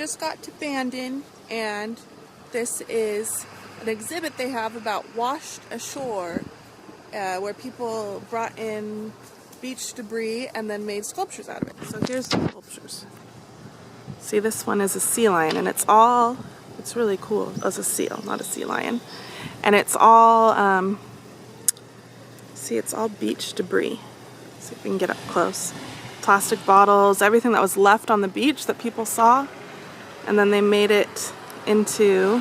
just got to Bandon, and this is an exhibit they have about washed ashore, where people brought in beach debris and then made sculptures out of it. So here's the sculptures. See, this one is a sea lion, and it's really cool. Oh, it's a seal, not a sea lion. And it's all, see, it's all beach debris. See if we can get up close. Plastic bottles, everything that was left on the beach that people saw, and then they made it into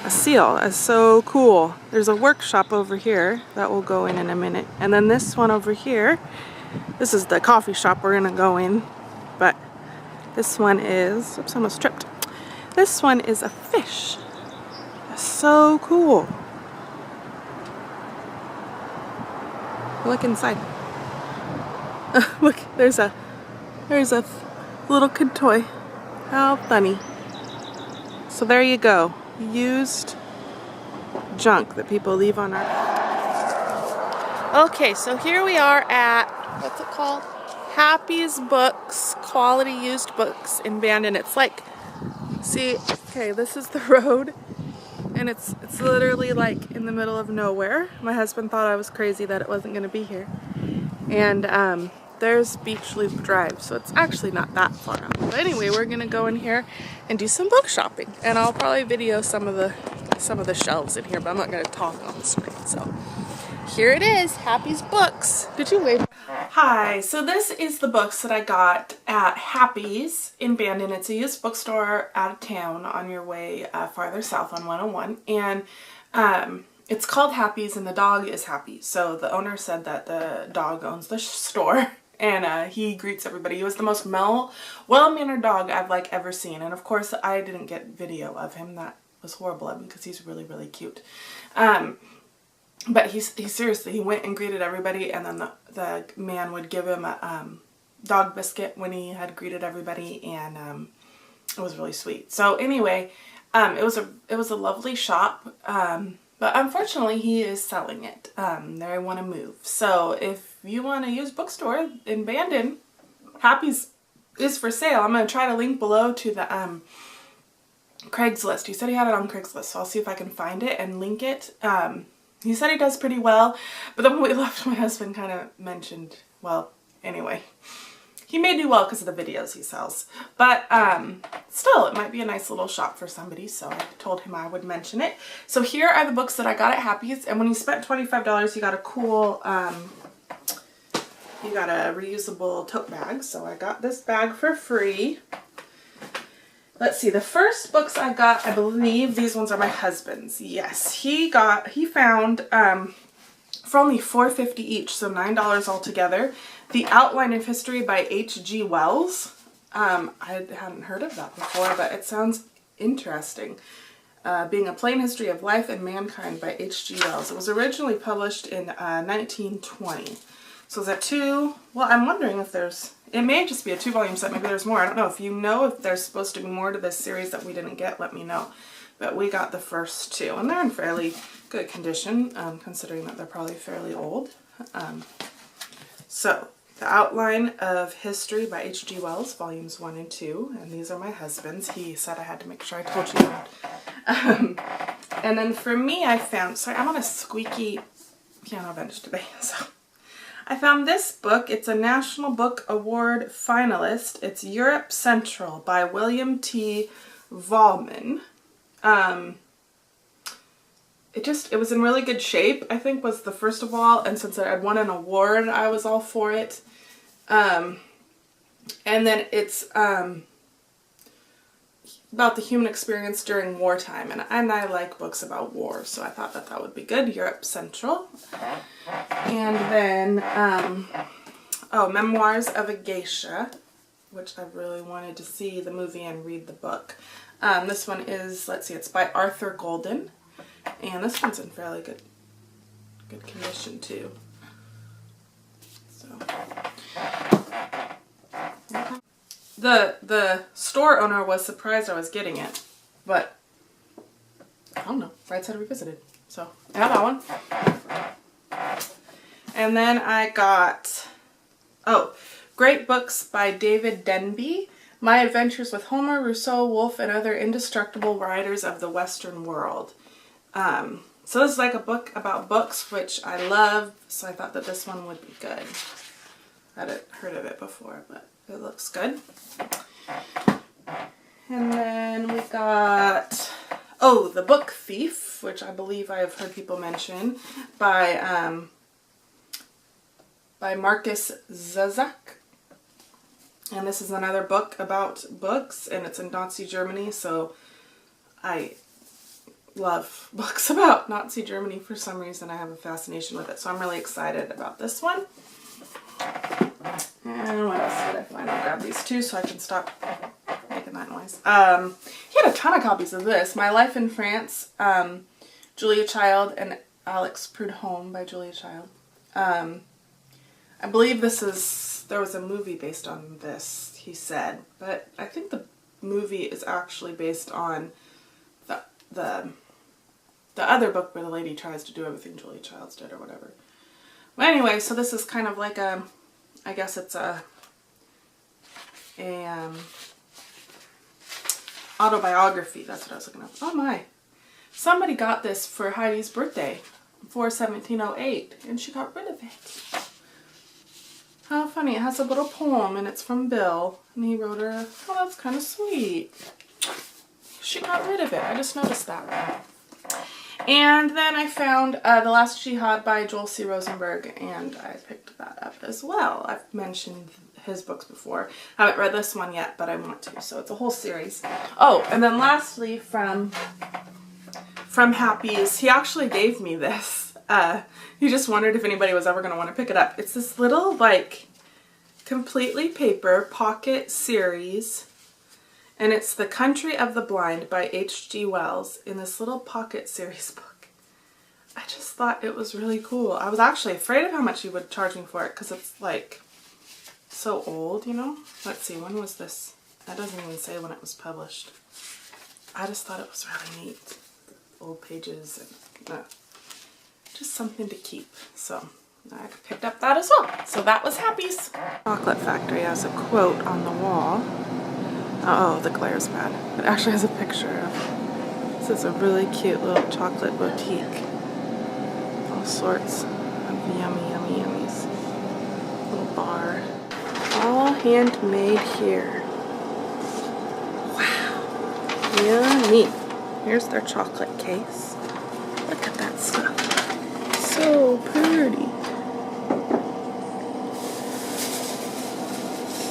a seal. It's so cool. There's a workshop over here that we'll go in a minute, and then this one over here, this is the coffee shop we're gonna go in, but this one is, oops, I almost tripped. This one is a fish. It's so cool. Look inside. Look, there's a little kid toy. How funny. So there you go. Used junk that people leave on our... Okay, so here we are at, what's it called? Happy's Books, quality used books in Bandon. It's like, see, okay, this is the road, and it's literally like in the middle of nowhere. My husband thought I was crazy that it wasn't going to be here. And there's Beach Loop Drive, so it's actually not that far out. But anyway, we're gonna go in here and do some book shopping, and I'll probably video some of the shelves in here, but I'm not gonna talk on the screen. So here it is, Happy's Books. Did you wave? Hi, so this is the books that I got at Happy's in Bandon. It's a used bookstore out of town on your way farther south on 101, and it's called Happy's, and the dog is Happy. So the owner said that the dog owns the store, and he greets everybody. He was the most well-mannered dog I've ever seen. And of course, I didn't get video of him. That was horrible of me because he's really, really cute. But he seriously, he went and greeted everybody, and then the man would give him a dog biscuit when he had greeted everybody, and it was really sweet. So anyway, it was a lovely shop. But unfortunately, he is selling it. They want to move. So if you want to use bookstore in Bandon, Happy's is for sale. I'm going to try to link below to the Craigslist. He said he had it on Craigslist, so I'll see if I can find it and link it. He said he does pretty well, but then when we left, my husband kind of mentioned, well, anyway, he may do well because of the videos he sells, but still, it might be a nice little shop for somebody, so I told him I would mention it. So here are the books that I got at Happy's, and when you spent $25, you got a cool, you got a reusable tote bag, so I got this bag for free. Let's see, the first books I got, I believe these ones are my husband's. Yes, he found, for only $4.50 each, so $9 altogether, The Outline of History by H.G. Wells. I hadn't heard of that before, but it sounds interesting. Being a Plain History of Life and Mankind by H.G. Wells. It was originally published in 1920. So is that two? Well, I'm wondering if it may just be a 2-volume set. Maybe there's more. I don't know. If you know if there's supposed to be more to this series that we didn't get, let me know. But we got the first two, and they're in fairly good condition, considering that they're probably fairly old. So, The Outline of History by H.G. Wells, volumes 1 and 2, and these are my husband's. He said I had to make sure I told you that. And then for me, I found, sorry, I'm on a squeaky piano bench today, so I found this book. It's a National Book Award finalist. It's Europe Central by William T. Vollmann. It was in really good shape, I think, was the first of all, and since it had won an award, I was all for it. And then it's about the human experience during wartime, and I like books about war, so I thought that would be good. Europe Central. And then, Memoirs of a Geisha, which I really wanted to see the movie and read the book. This one is, let's see, it's by Arthur Golden. And this one's in fairly good condition too. So the store owner was surprised I was getting it, but I don't know. Right Side Revisited. So I have that one. And then I got Great Books by David Denby. My Adventures with Homer, Rousseau, Wolfe, and Other Indestructible Writers of the Western World. So this is like a book about books, which I love, so I thought that this one would be good. I hadn't heard of it before, but it looks good. And then we got, oh, The Book Thief, which I believe I have heard people mention, by Marcus Zuzak. And this is another book about books, and it's in Nazi Germany, so I love books about Nazi Germany for some reason. I have a fascination with it, so I'm really excited about this one. And what else did I find? I'll grab these two so I can stop making that noise. He had a ton of copies of this. My Life in France, Julia Child, and Alex Prudhomme by Julia Child. I believe there was a movie based on this, he said, but I think the movie is actually based on the other book where the lady tries to do everything Julia Childs did or whatever. Well, anyway, so this is kind of like a, I guess it's a autobiography. That's what I was looking up. Oh my. Somebody got this for Heidi's birthday for 1708 and she got rid of it. How funny. It has a little poem and it's from Bill and he wrote her, oh, that's kind of sweet. She got rid of it. I just noticed that. And then I found The Last Jihad by Joel C. Rosenberg, and I picked that up as well. I've mentioned his books before. I haven't read this one yet, but I want to, so it's a whole series. Oh, and then lastly from Happy's, he actually gave me this. He just wondered if anybody was ever going to want to pick it up. It's this little, like, completely paper pocket series. And it's The Country of the Blind by H.G. Wells in this little pocket series book. I just thought it was really cool. I was actually afraid of how much he would charge me for it because it's like so old, you know? Let's see, when was this? That doesn't even say when it was published. I just thought it was really neat. Old pages and just something to keep. So I picked up that as well. So that was Happy's. Chocolate Factory has a quote on the wall. Oh, the glare's bad. It actually has a picture of, this is a really cute little chocolate boutique. All sorts of yummy, yummy, yummies. Little bar. All handmade here. Wow. Yummy. Here's their chocolate case. Look at that stuff. So pretty.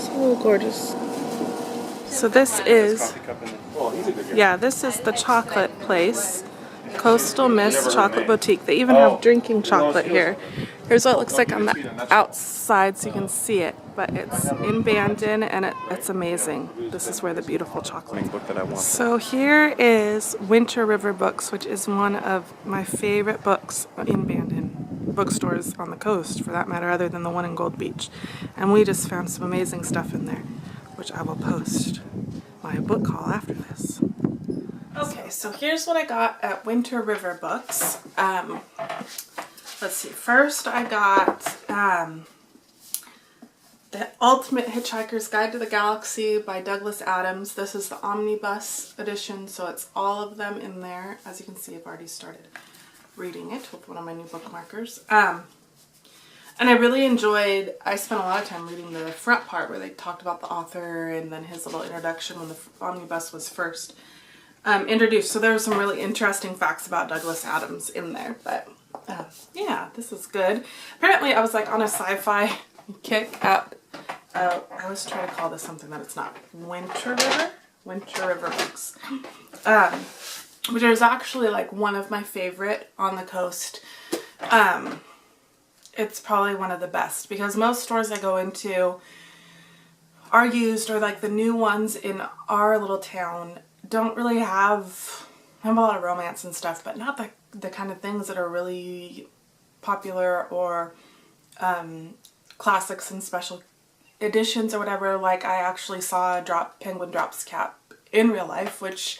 So gorgeous. So this is, yeah, this is the chocolate place, Coastal Mist Chocolate Boutique. They even have drinking chocolate here. Here's what it looks like on the outside so you can see it, but it's in Bandon and it's amazing. This is where the beautiful chocolate is. So here is Winter River Books, which is one of my favorite books in Bandon. Bookstores on the coast, for that matter, other than the one in Gold Beach. And we just found some amazing stuff in there, which I will post my book haul after this. Okay, so here's what I got at Winter River Books. Let's see, first I got The Ultimate Hitchhiker's Guide to the Galaxy by Douglas Adams. This is the omnibus edition, so it's all of them in there. As you can see, I've already started reading it with one of my new bookmarkers. And I really enjoyed, I spent a lot of time reading the front part where they talked about the author and then his little introduction when the omnibus was first introduced. So there were some really interesting facts about Douglas Adams in there. But yeah, this is good. Apparently I was like on a sci-fi kick at, I always try to call this something that it's not. Winter River Books. Which is actually like one of my favorite on the coast. It's probably one of the best because most stores I go into are used, or like the new ones in our little town don't really have a lot of romance and stuff, but not the kind of things that are really popular or classics and special editions or whatever. Like I actually saw a penguin drops cap in real life, which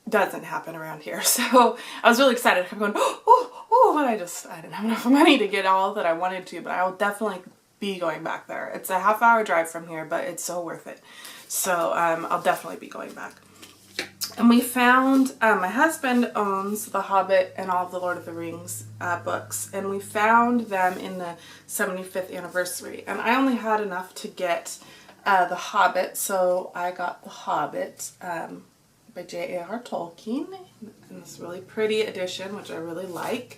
doesn't happen around here. So I was really excited. I'm going, but I didn't have enough money to get all that I wanted to, but I will definitely be going back there. It's a half-hour drive from here, but it's so worth it. So I'll definitely be going back. And we found, my husband owns The Hobbit and all of the Lord of the Rings books, and we found them in the 75th anniversary. And I only had enough to get The Hobbit, so I got The Hobbit by J.A.R. Tolkien in this really pretty edition, which I really like.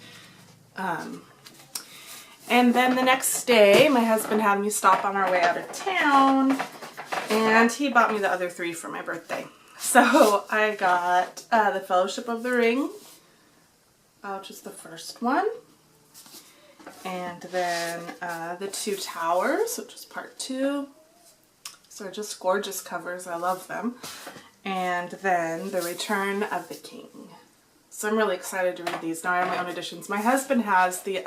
And then the next day, my husband had me stop on our way out of town, and he bought me the other 3 for my birthday. So I got The Fellowship of the Ring, which is the first one, and then The Two Towers, which is part 2. So they're just gorgeous covers. I love them. And then The Return of the King. So I'm really excited to read these. Now I have my own editions. My husband has the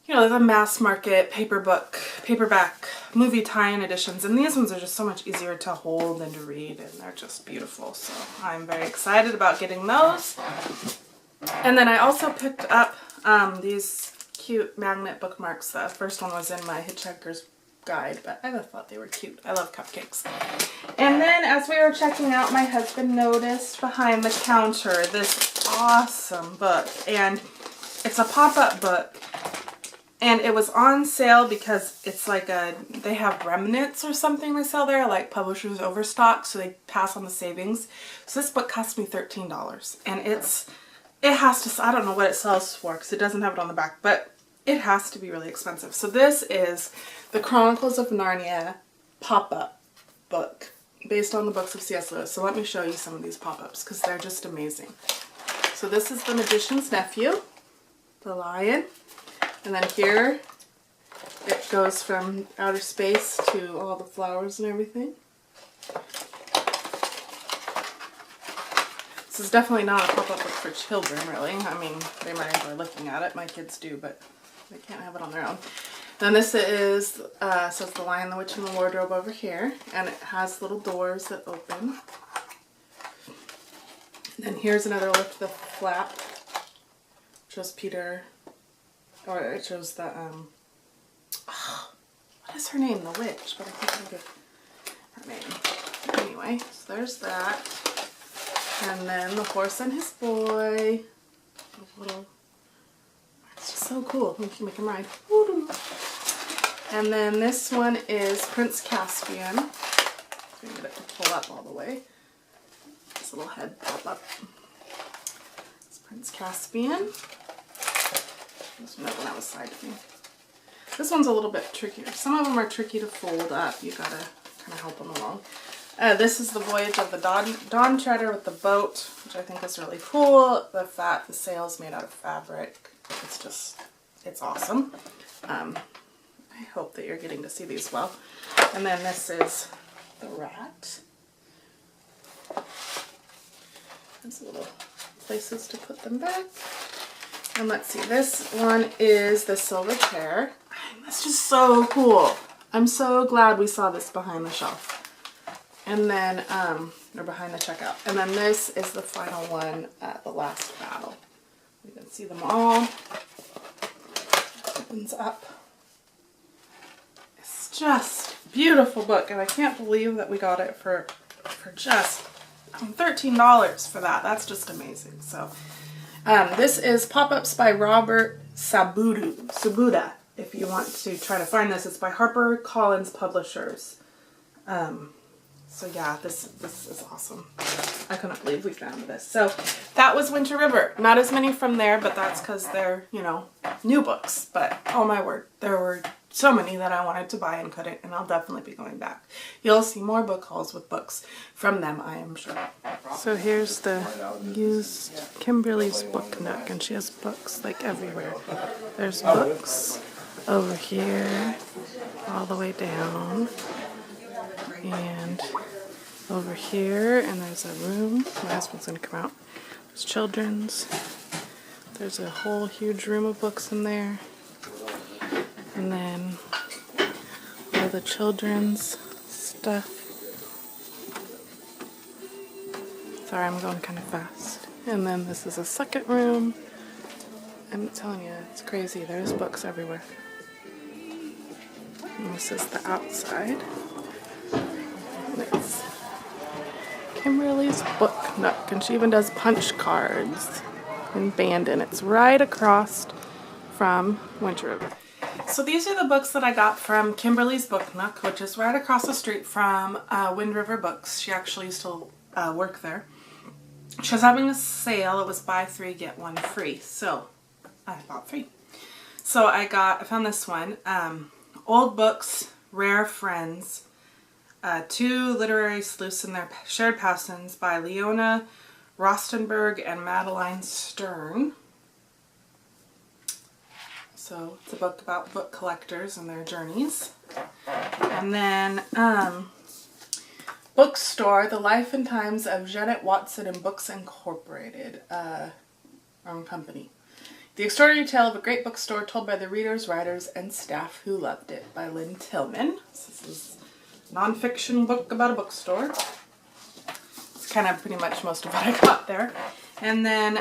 you know, the mass market paperback movie tie-in editions, and these ones are just so much easier to hold and to read, and they're just beautiful. So I'm very excited about getting those. And then I also picked up these cute magnet bookmarks. The first one was in my Hitchhiker's Guide, but I thought they were cute. I love cupcakes. And then as we were checking out, my husband noticed behind the counter this awesome book, and it's a pop-up book. And it was on sale because it's like they have remnants or something they sell there, like Publishers Overstock, so they pass on the savings. So this book cost me $13, and it has to, I don't know what it sells for because it doesn't have it on the back, but it has to be really expensive. So this is the Chronicles of Narnia pop-up book based on the books of C.S. Lewis. So let me show you some of these pop-ups because they're just amazing. So this is The Magician's Nephew, The Lion. And then here, it goes from outer space to all the flowers and everything. This is definitely not a pop-up book for children, really. I mean, they might enjoy looking at it. My kids do, but they can't have it on their own. Then this is, says The Lion, the Witch, and the Wardrobe over here. And it has little doors that open. And then here's another Lift the Flap. Shows Peter... Or it shows the, what is her name? The witch, but I can't think of her name. Anyway, so there's that. And then The Horse and His Boy. It's just so cool. We can make him ride. And then this one is Prince Caspian. I'm going to get it to pull up all the way. This little head pop up. It's Prince Caspian. This one that was side view. This one's a little bit trickier. Some of them are tricky to fold up. You gotta kind of help them along. This is The Voyage of the Dawn Treader with the boat, which I think is really cool. The sail's made out of fabric. It's awesome. I hope that you're getting to see these well. And then this is The Rat. There's little places to put them back. And let's see, this one is The Silver Chair. That's just so cool. I'm so glad we saw this behind the shelf. And then, or behind the checkout. And then this is the final one, The Last Battle. You can see them all. Opens up. It's just a beautiful book, and I can't believe that we got it for just $13 for that. That's just amazing. So. This is Pop-Ups by Robert Sabuda. If you want to try to find this, it's by HarperCollins Publishers. So yeah, this is awesome. I couldn't believe we found this. So that was Winter River. Not as many from there, but that's because they're, you know, new books. But oh my word, there were so many that I wanted to buy and couldn't, and I'll definitely be going back. You'll see more book hauls with books from them, I am sure. So here's the used Kimberlys Book Nook, and she has books like everywhere. There's books over here, all the way down, and over here, and there's a room. My husband's gonna come out. There's children's. There's a whole huge room of books in there. And then all the children's stuff. Sorry, I'm going kind of fast. And then this is a second room. I'm telling you, it's crazy. There's books everywhere. And this is the outside. It's Kimberlys Book Nook, and she even does punch cards in Bandon. It's right across from Winter River. So these are the books that I got from Kimberlys Book Nook, which is right across the street from Wind River Books. She actually used to work there. She was having a sale. It was buy 3 get 1 free. So I bought 3. So I found this one. Old Books, Rare Friends. 2 literary sleuths and their shared passions by Leona Rostenberg and Madeline Stern. So it's a book about book collectors and their journeys. And then Bookstore, The Life and Times of Janet Watson and Books Incorporated, own company. The Extraordinary Tale of a Great Bookstore Told by the Readers, Writers, and Staff Who Loved It by Lynn Tillman. So this is a non-fiction book about a bookstore. It's kind of pretty much most of what I got there. And then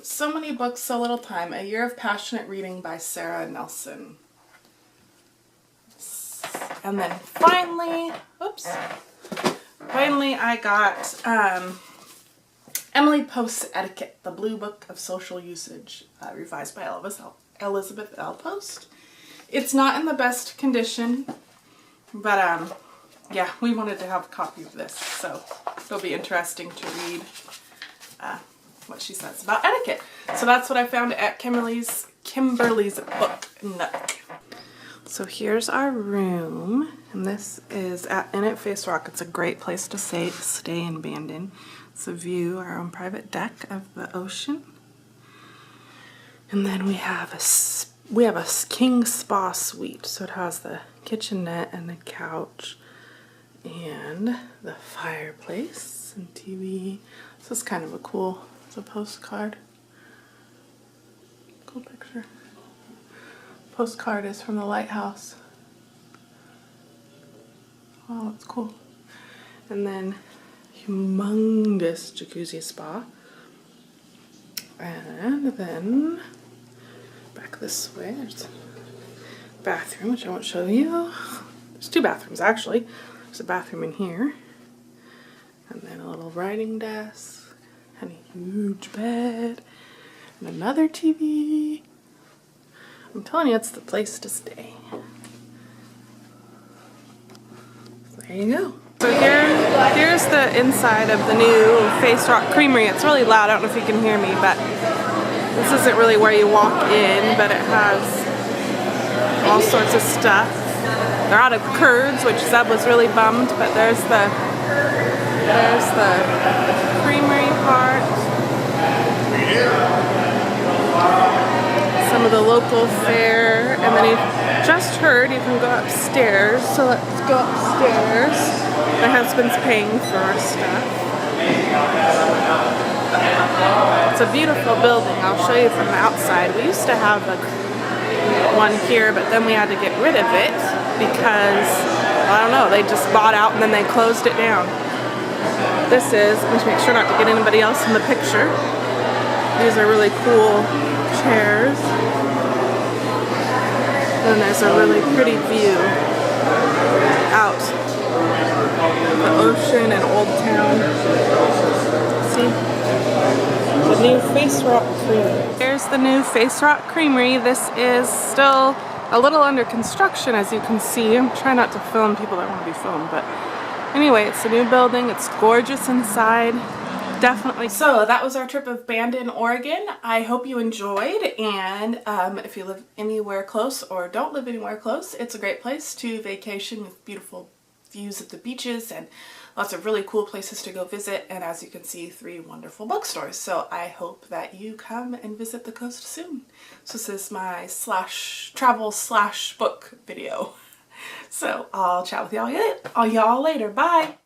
So Many Books, So Little Time, A Year of Passionate Reading by Sarah Nelson. And then finally, I got Emily Post's Etiquette, The Blue Book of Social Usage, revised by Elizabeth L. Post. It's not in the best condition, but yeah, we wanted to have a copy of this, so it'll be interesting to read what she says about etiquette. So that's what I found at Kimberlys Book Nook. So here's our room, and this is at Face Rock. It's a great place to stay in Bandon. It's a view, our own private deck of the ocean. And then we have a king spa suite. So it has the kitchenette and the couch and the fireplace and TV. This is kind of a cool, it's a postcard. Cool picture. Postcard is from the lighthouse. Oh, that's cool. And then humongous jacuzzi spa. And then back this way, there's a bathroom, which I won't show you. There's 2 bathrooms actually. There's a bathroom in here. And then a little writing desk and a huge bed and another TV. I'm telling you, it's the place to stay. So there you go. So here's the inside of the new Face Rock Creamery. It's really loud, I don't know if you can hear me, but this isn't really where you walk in, but it has all sorts of stuff. They're out of curds, which Zeb was really bummed, but there's the creamery part. Some of the local fare, and then you just heard you can go upstairs, so let's go upstairs. My husband's paying for our stuff. It's a beautiful building. I'll show you from the outside. We used to have one here, but then we had to get rid of it because, I don't know, they just bought out and then they closed it down. This is, let me make sure not to get anybody else in the picture. These are really cool chairs. And there's a really pretty view out the ocean and Old Town. See? The new Face Rock Creamery. There's the new Face Rock Creamery. This is still a little under construction, as you can see. I'm trying not to film people that want to be filmed, but anyway, it's a new building. It's gorgeous inside. Definitely. So that was our trip of Bandon, Oregon. I hope you enjoyed, and if you live anywhere close or don't live anywhere close, it's a great place to vacation with beautiful views of the beaches and lots of really cool places to go visit, and as you can see, 3 wonderful bookstores. So I hope that you come and visit the coast soon. So this is my travel/book video. So I'll chat with y'all later. Bye!